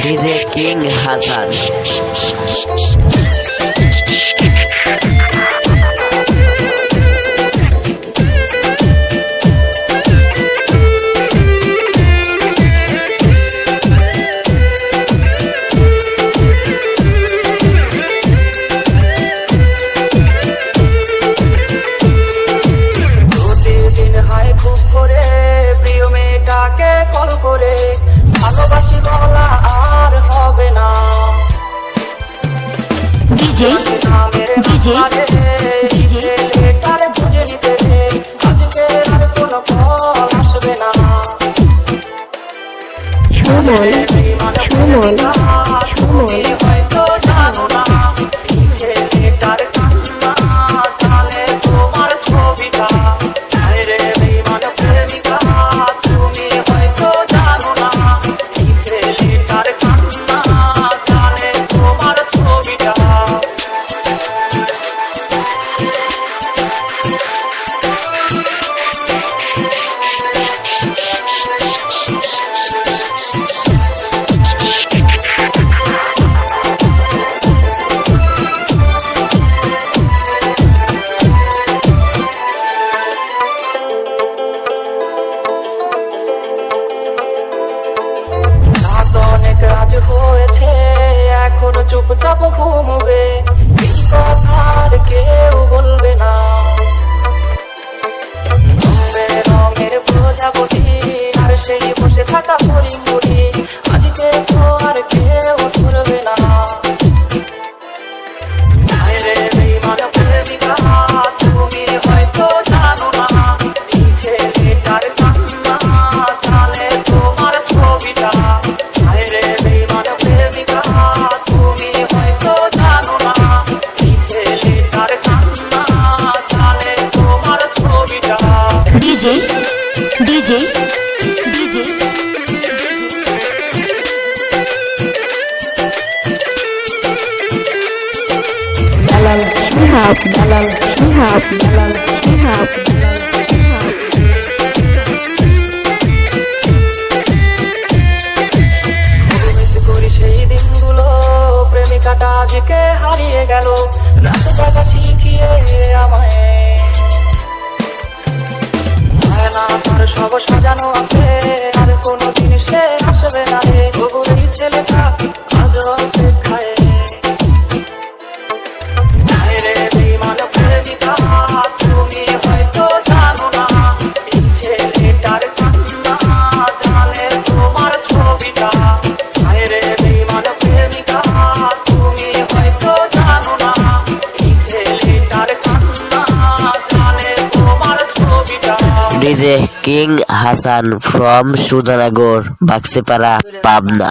DJ king Hasan. DJ DJ DJ তার বুঝে নিতে আজকে আর কোনো কল আসবে না। সুমন সুমন সুমন হয়তো জানো না ছেলেটার কান্না জানে তোমার ছবিটা রে বেঈমান প্রেমিকা তুমি হয়তো জানো না ছেলেটার কান্না জানে তোমার ছবিটা। কাজ হয়েছে এখনো চুপচাপ ঘুমবে এই কথা আর কেউ বলবে না। রঙের বোঝাবুঝি আর সেই বসে থাকা পরিমুড়ি আজকে তো আর কেউ ধরবে না। তুমি হয়তো জানো না ছেলেটার কান্না জানে তোমার ছবিটা DJ DJ DJ Dalal Shihab Dalal Shihab Dalal Shihab Dalal Shihab সেই দিনগুলো প্রেমিকাটা আজকে হারিয়ে গেল রাত জাগা শিখিয়ে আমায় তার সব সাজানো আছে আর কোনো জিনিসে আসবে না রে তবু এই ছেলেটা আজ অপেক্ষায় রে বেঈমান প্রেমিকা তুমি হয়তো জানো না এই ছেলেটার কান্না জানে তোমার ছবিটা রে বেঈমান প্রেমিকা তুমি হয়তো জানো না এই ছেলেটার কান্না জানে তোমার ছবিটা। DJ King Hassan from Sudanagar, Baksepara, Pabna.